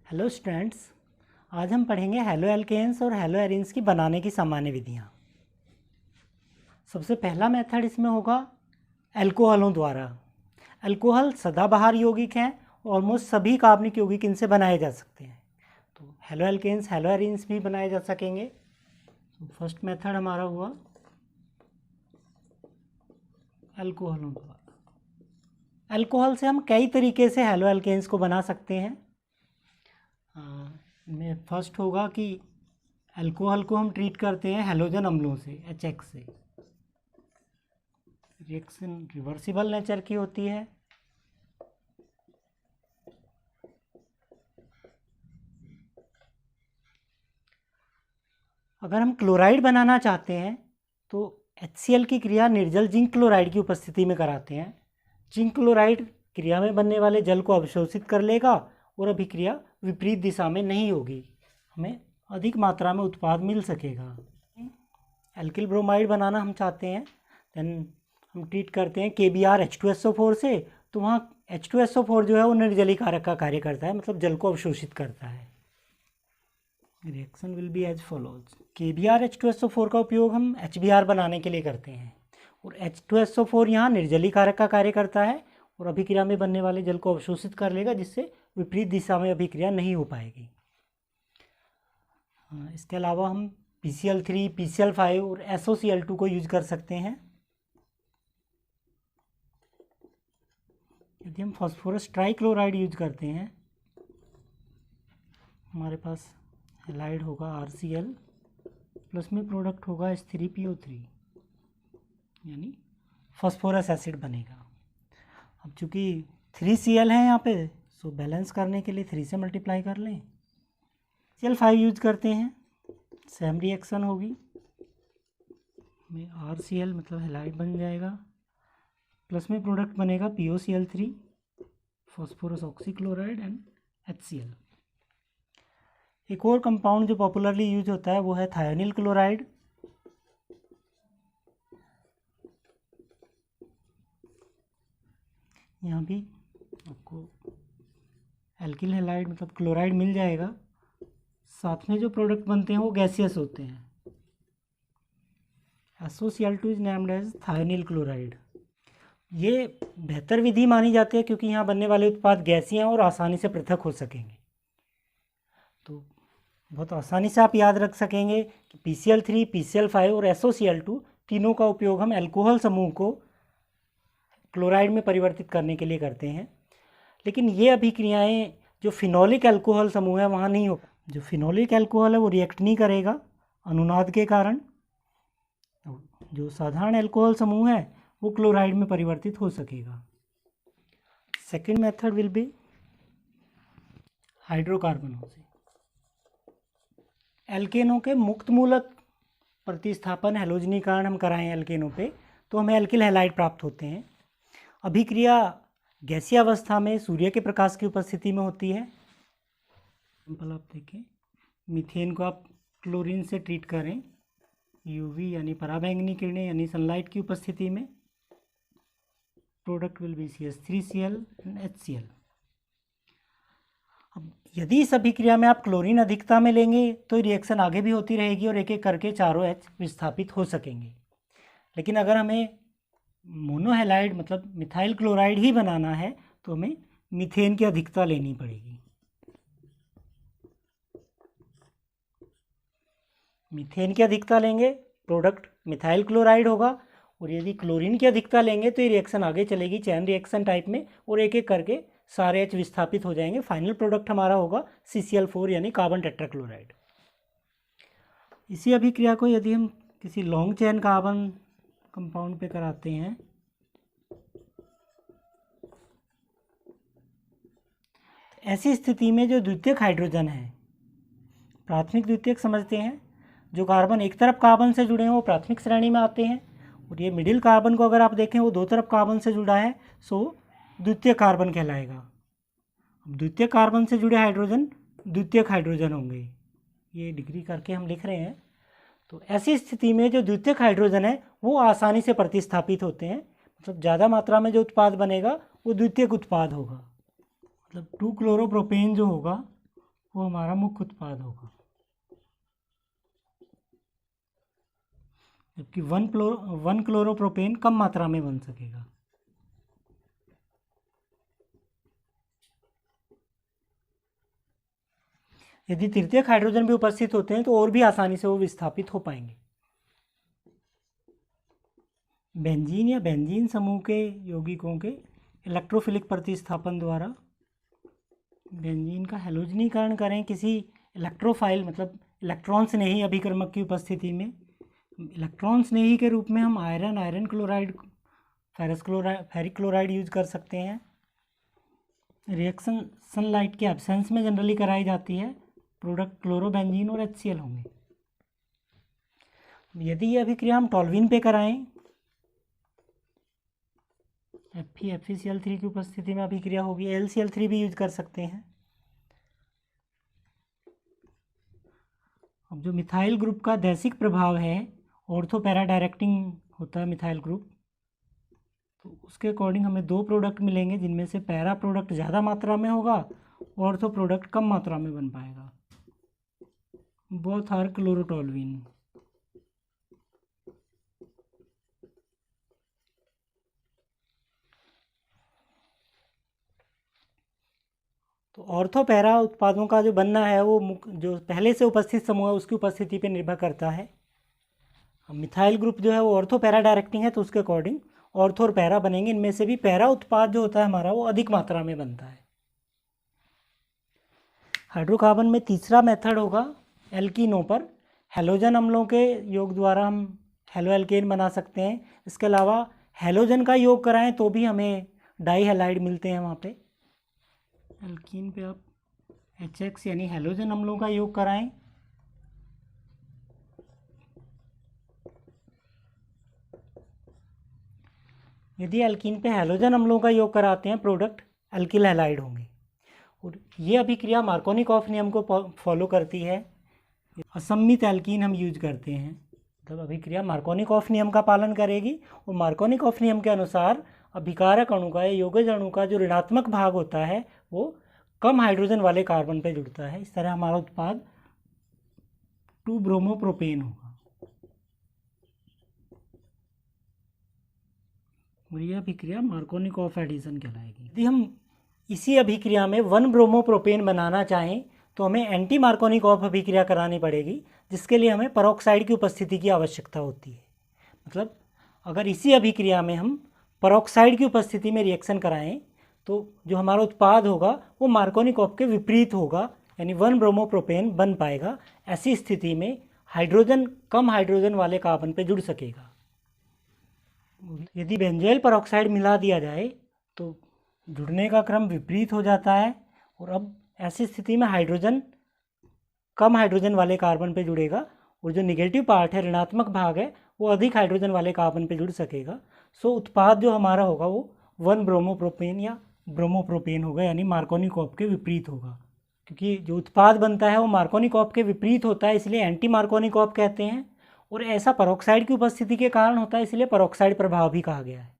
Hello students, आज हम पढ़ेंगे हैलो एल्केन्स और हैलो एरीन्स की बनाने की सामान्य विधियाँ। सबसे पहला मेथड इसमें होगा अल्कोहलों द्वारा। अल्कोहल सदाबहार यौगिक हैं, ऑलमोस्ट सभी कार्बनिक यौगिक इनसे बनाए जा सकते हैं। तो हैलो एल्केन्स हैलो एरीन्स भी बनाए जा सकेंगे। तो फर्स्ट मेथड हमारा हुआ अल्कोहलों द्वारा। अल्कोहल से हम कई तरीके से हैलो एल्केन्स को बना सकते हैं। में फर्स्ट होगा कि अल्कोहल को हम ट्रीट करते हैं हैलोजन अम्लों से, HX से। रिएक्शन रिवर्सिबल नेचर की होती है। अगर हम क्लोराइड बनाना चाहते हैं तो HCl की क्रिया निर्जल जिंक क्लोराइड की उपस्थिति में कराते हैं। जिंक क्लोराइड क्रिया में बनने वाले जल को अवशोषित कर लेगा और अभिक्रिया विपरीत दिशा में नहीं होगी, हमें अधिक मात्रा में उत्पाद मिल सकेगा। एल्किल ब्रोमाइड बनाना हम चाहते हैं, देन हम ट्रीट करते हैं KBr H2SO4 से। तो वहाँ H2SO4 जो है वो निर्जलीकारक का कार्य करता है, मतलब जल को अवशोषित करता है। Reaction will be as follows. KBr H2SO4 का उपयोग हम HBr बनाने के लिए करते हैं और H2SO4 यहाँ निर्जलीकारक का कार्य करता है और अभिक्रिया में बनने वाले जल को अवशोषित कर लेगा, जिससे विपरीत दिशा में अभिक्रिया नहीं हो पाएगी। इसके अलावा हम PCl3, PCl5 और SOCl2 को यूज कर सकते हैं। यदि हम फास्फोरस ट्राइक्लोराइड यूज करते हैं, हमारे पास हैलाइड होगा RCl, प्लस में प्रोडक्ट होगा H3PO3, यानी फास्फोरस एसिड बनेगा। अब चूँकि 3Cl है यहाँ पे, सो बैलेंस करने के लिए 3 से मल्टीप्लाई कर लें। Cl5 यूज करते हैं, सेम रिएक्शन होगी, में RCl मतलब हैलाइड बन जाएगा, प्लस में प्रोडक्ट बनेगा POCl3, phosphorus oxychloride and HCl। एक और कंपाउंड जो पॉपुलरली यूज होता है वो है थायोनिल क्लोराइड। यहाँ भी आपको एल्किल हैलाइड मतलब क्लोराइड मिल जाएगा, साथ में जो प्रोडक्ट बनते हैं वो गैसियस होते हैं। SOCl2 is named as thionyl chloride. ये बेहतर विधि मानी जाती है क्योंकि यहाँ बनने वाले उत्पाद गैसीय हैं और आसानी से पृथक हो सकेंगे। तो बहुत आसानी से आप याद रख सकेंगे कि PCl3, PCl5 और SOCl2 तीनों का उपयोग हम अल्कोहल समूह को क्लोराइड में परिवर्तित करने के लिए करते हैं। लेकिन ये अभिक्रियाएं जो फिनोलिक अल्कोहल समूह है वहाँ नहीं हो। जो फिनोलिक अल्कोहल है वो रिएक्ट नहीं करेगा अनुनाद के कारण। जो साधारण अल्कोहल समूह है वो क्लोराइड में परिवर्तित हो सकेगा। सेकेंड मेथड विल बी हाइड्रोकार्बनों से। एल्केनों के मुक्त मूलक प्रतिस्थापन हैलोजनीकरण हम कराएं एल्केनों पे तो हमें एल्किल हैलाइड प्राप्त होते हैं। अभिक्रिया गैसीय अवस्था में सूर्य के प्रकाश की उपस्थिति में होती है। सिंपल आप देखें, मीथेन को आप क्लोरीन से ट्रीट करें UV यानी पराबैंगनी किरणें यानी सनलाइट की उपस्थिति में, product will be CH3Cl and HCl। अब यदि इस अभिक्रिया में आप क्लोरीन अधिकता में लेंगे तो रिएक्शन आगे भी होती रहेगी और एक एक करके चारों H विस्थापित हो सकेंगे। लेकिन अगर हमें मोनोहैलाइड मतलब मिथाइल क्लोराइड ही बनाना है तो हमें मीथेन की अधिकता लेनी पड़ेगी। मीथेन की अधिकता लेंगे, प्रोडक्ट मिथाइल क्लोराइड होगा, और यदि क्लोरीन की अधिकता लेंगे तो ये रिएक्शन आगे चलेगी चैन रिएक्शन टाइप में और एक एक करके सारे H विस्थापित हो जाएंगे। फाइनल प्रोडक्ट हमारा होगा CCl4 यानी कार्बन टेट्राक्लोराइड। इसी अभिक्रिया को यदि हम किसी लॉन्ग चैन कार्बन कंपाउंड पे कराते हैं ऐसी स्थिति में जो द्वितीयक हाइड्रोजन है, प्राथमिक द्वितीयक समझते हैं, जो कार्बन एक तरफ कार्बन से जुड़े हैं वो प्राथमिक श्रेणी में आते हैं, और ये मिडिल कार्बन को अगर आप देखें वो दो तरफ कार्बन से जुड़ा है, सो द्वितीयक कार्बन कहलाएगा। अब द्वितीयक कार्बन से जुड़े हाइड्रोजन द्वितीयक हाइड्रोजन होंगे, ये डिग्री करके हम लिख रहे हैं। तो ऐसी स्थिति में जो द्वितीयक हाइड्रोजन है वो आसानी से प्रतिस्थापित होते हैं, मतलब ज़्यादा मात्रा में जो उत्पाद बनेगा वो द्वितीयक उत्पाद होगा। मतलब 2 क्लोरोप्रोपेन जो होगा वो हमारा मुख्य उत्पाद होगा। जबकि वन क्लोरोप्रोपेन कम मात्रा में बन सकेगा। यदि तृतीयक हाइड्रोजन भी उपस्थित होते हैं तो और भी आसानी से वो विस्थापित हो पाएंगे। बेंजीन या बेंजीन समूह के यौगिकों के इलेक्ट्रोफिलिक प्रतिस्थापन द्वारा बेंजीन का हैलोजनीकरण करें किसी इलेक्ट्रोफाइल मतलब इलेक्ट्रॉन स्नेही अभिकर्मक की उपस्थिति में। इलेक्ट्रॉन स्नेही के रूप में हम iron chloride, ferric chloride use कर सकते हैं। रिएक्शन सनलाइट के एब्सेंस में जनरली कराई जाती है। प्रोडक्ट क्लोरोबेंजीन और HCl होंगे। यदि ये अभिक्रिया हम टॉल्यूइन पे कराएं, FeCl3 की उपस्थिति में अभिक्रिया होगी। LCl3 भी यूज कर सकते हैं। अब जो मिथाइल ग्रुप का दैसिक प्रभाव है, ऑर्थो पैरा डायरेक्टिंग होता है मिथाइल ग्रुप, तो उसके अकॉर्डिंग हमें दो प्रोडक्ट मिलेंगे जिनमें से पैरा प्रोडक्ट ज़्यादा मात्रा में होगा, ऑर्थो प्रोडक्ट कम मात्रा में बन पाएगा। Both are chlorotoluene. तो ऑर्थो पैरा उत्पादों का जो बनना है वो जो पहले से उपस्थित समूह है उसकी उपस्थिति पर निर्भर करता है। मिथाइल ग्रुप जो है वो ऑर्थो पैरा डायरेक्टिंग है, तो उसके अकॉर्डिंग ऑर्थो और पैरा बनेंगे। इनमें से भी पैरा उत्पाद जो होता है हमारा वो अधिक मात्रा में बनता है। हाइड्रोकार्बन में तीसरा मेथड होगा एल्कीनों पर। हैलोजन अम्लों के योग द्वारा हम हेलो एल्केन बना सकते हैं। इसके अलावा हैलोजन का योग कराएं तो भी हमें डाई हैलाइड मिलते हैं वहाँ पे। एल्कीन पे आप HX यानी हैलोजन अम्लों का योग कराएं यदि एल्कीन पे हैलोजन अम्लों का योग कराते हैं प्रोडक्ट एल्किल हैलाइड होंगे। और ये अभिक्रिया मार्कोनिकॉफ नियम को फॉलो करती है। असम्मित एल्कीन हम यूज करते हैं, मतलब अभिक्रिया मार्कोनिकॉफ नियम का पालन करेगी और मार्कोनिकॉफ नियम के अनुसार अभिकारक अणु का या योगज अणु का जो ऋणात्मक भाग होता है वो कम हाइड्रोजन वाले कार्बन पे जुड़ता है। इस तरह हमारा उत्पाद 2-ब्रोमोप्रोपेन होगा। और यह अभिक्रिया मार्कोनिकॉफ एडिशन कहलाएगी। यदि हम इसी अभिक्रिया में 1-ब्रोमोप्रोपेन बनाना चाहें तो हमें एंटी मार्कोनिकॉफ अभिक्रिया करानी पड़ेगी, जिसके लिए हमें पेरोक्साइड की उपस्थिति की आवश्यकता होती है। मतलब अगर इसी अभिक्रिया में हम पेरोक्साइड की उपस्थिति में रिएक्शन कराएं तो जो हमारा उत्पाद होगा वो मार्कोनिकॉफ के विपरीत होगा, यानी 1-ब्रोमोप्रोपेन बन पाएगा। ऐसी स्थिति में हाइड्रोजन कम हाइड्रोजन वाले कार्बन पे जुड़ सकेगा। यदि बेंजोइल पेरोक्साइड मिला दिया जाए तो जुड़ने का क्रम विपरीत हो जाता है और अब ऐसी स्थिति में हाइड्रोजन कम हाइड्रोजन वाले कार्बन पे जुड़ेगा और जो निगेटिव पार्ट है, ऋणात्मक भाग है, वो अधिक हाइड्रोजन वाले कार्बन पे जुड़ सकेगा। सो उत्पाद जो हमारा होगा वो 1-ब्रोमोप्रोपेन या ब्रोमोप्रोपेन होगा, यानी मार्कोनिकॉफ के विपरीत होगा। क्योंकि जो उत्पाद बनता है वो मार्कोनिकॉफ के विपरीत होता है, इसलिए एंटी मार्कोनिकॉफ कहते हैं। और ऐसा पेरोक्साइड की उपस्थिति के कारण होता है, इसलिए पेरोक्साइड प्रभाव भी कहा गया है।